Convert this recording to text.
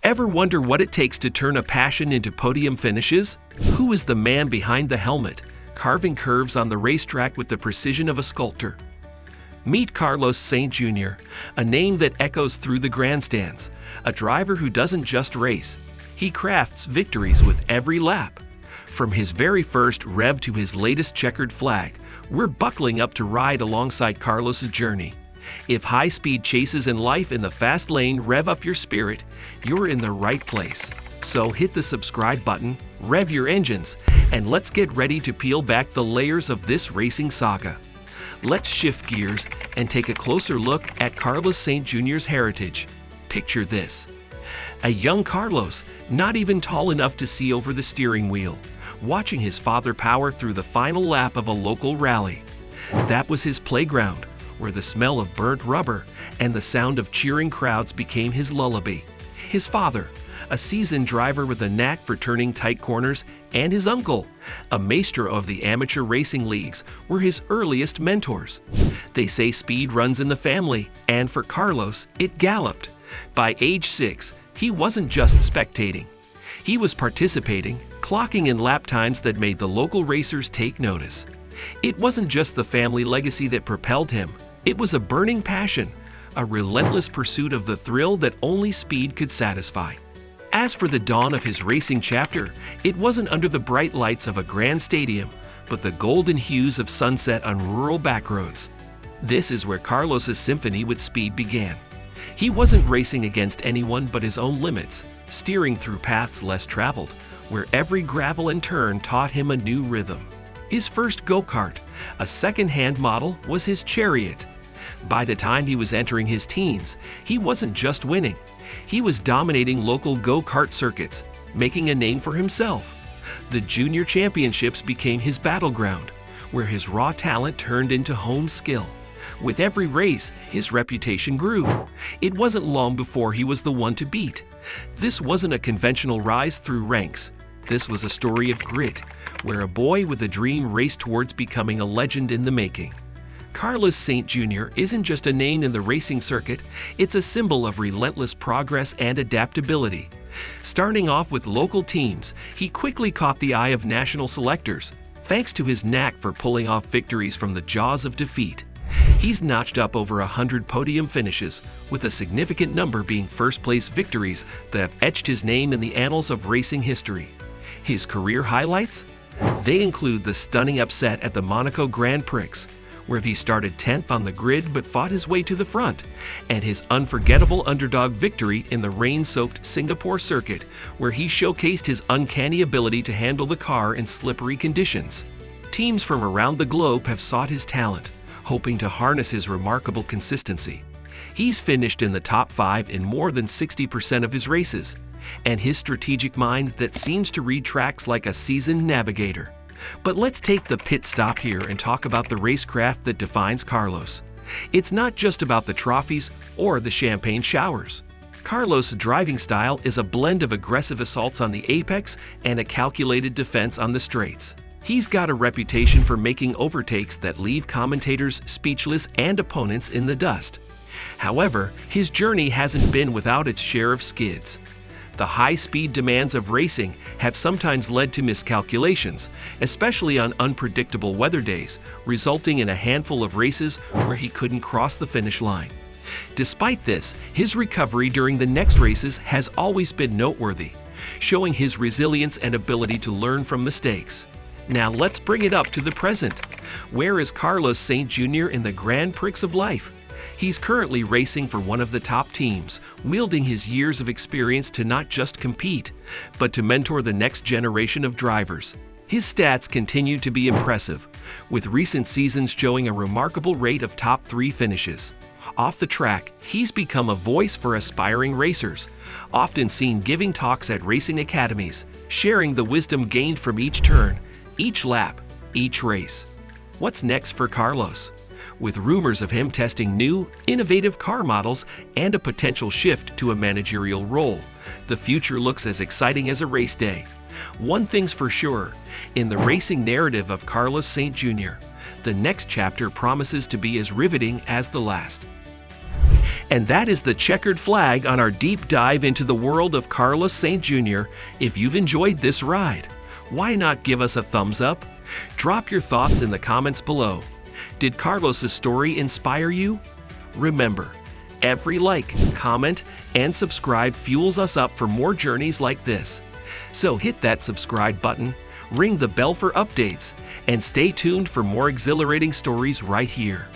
Ever wonder what it takes to turn a passion into podium finishes? Who is the man behind the helmet, carving curves on the racetrack with the precision of a sculptor? Meet Carlos Sainz Jr., a name that echoes through the grandstands, a driver who doesn't just race, he crafts victories with every lap. From his very first rev to his latest checkered flag, we're buckling up to ride alongside Carlos' journey. If high-speed chases in life in the fast lane rev up your spirit, you're in the right place. So hit the subscribe button, rev your engines, and let's get ready to peel back the layers of this racing saga. Let's shift gears and take a closer look at Carlos Sainz Jr.'s heritage. Picture this: a young Carlos, not even tall enough to see over the steering wheel, watching his father power through the final lap of a local rally. That was his playground, where the smell of burnt rubber and the sound of cheering crowds became his lullaby. His father, a seasoned driver with a knack for turning tight corners, and his uncle, a maestro of the amateur racing leagues, were his earliest mentors. They say speed runs in the family, and for Carlos, it galloped. By age 6, he wasn't just spectating. He was participating, clocking in lap times that made the local racers take notice. It wasn't just the family legacy that propelled him. It was a burning passion, a relentless pursuit of the thrill that only speed could satisfy. As for the dawn of his racing chapter, it wasn't under the bright lights of a grand stadium, but the golden hues of sunset on rural backroads. This is where Carlos's symphony with speed began. He wasn't racing against anyone but his own limits, steering through paths less traveled, where every gravel and turn taught him a new rhythm. His first go-kart, a second-hand model, was his chariot. By the time he was entering his teens, he wasn't just winning. He was dominating local go-kart circuits, making a name for himself. The junior championships became his battleground, where his raw talent turned into honed skill. With every race, his reputation grew. It wasn't long before he was the one to beat. This wasn't a conventional rise through ranks. This was a story of grit, where a boy with a dream raced towards becoming a legend in the making. Carlos Sainz Jr. isn't just a name in the racing circuit, it's a symbol of relentless progress and adaptability. Starting off with local teams, he quickly caught the eye of national selectors, thanks to his knack for pulling off victories from the jaws of defeat. He's notched up over 100 podium finishes, with a significant number being first-place victories that have etched his name in the annals of racing history. His career highlights? They include the stunning upset at the Monaco Grand Prix, where he started 10th on the grid but fought his way to the front, and his unforgettable underdog victory in the rain-soaked Singapore circuit, where he showcased his uncanny ability to handle the car in slippery conditions. Teams from around the globe have sought his talent, hoping to harness his remarkable consistency. He's finished in the top 5 in more than 60% of his races, and his strategic mind that seems to read tracks like a seasoned navigator. But let's take the pit stop here and talk about the racecraft that defines Carlos. It's not just about the trophies or the champagne showers. Carlos' driving style is a blend of aggressive assaults on the apex and a calculated defense on the straights. He's got a reputation for making overtakes that leave commentators speechless and opponents in the dust. However, his journey hasn't been without its share of skids. The high-speed demands of racing have sometimes led to miscalculations, especially on unpredictable weather days, resulting in a handful of races where he couldn't cross the finish line. Despite this, his recovery during the next races has always been noteworthy, showing his resilience and ability to learn from mistakes. Now let's bring it up to the present. Where is Carlos Sainz Jr. in the Grand Prix of life? He's currently racing for one of the top teams, wielding his years of experience to not just compete, but to mentor the next generation of drivers. His stats continue to be impressive, with recent seasons showing a remarkable rate of top 3 finishes. Off the track, he's become a voice for aspiring racers, often seen giving talks at racing academies, sharing the wisdom gained from each turn, each lap, each race. What's next for Carlos? With rumors of him testing new, innovative car models and a potential shift to a managerial role, the future looks as exciting as a race day. One thing's for sure, in the racing narrative of Carlos Sainz Jr., the next chapter promises to be as riveting as the last. And that is the checkered flag on our deep dive into the world of Carlos Sainz Jr. If you've enjoyed this ride, why not give us a thumbs up? Drop your thoughts in the comments below. Did Carlos's story inspire you? Remember, every like, comment, and subscribe fuels us up for more journeys like this. So hit that subscribe button, ring the bell for updates, and stay tuned for more exhilarating stories right here.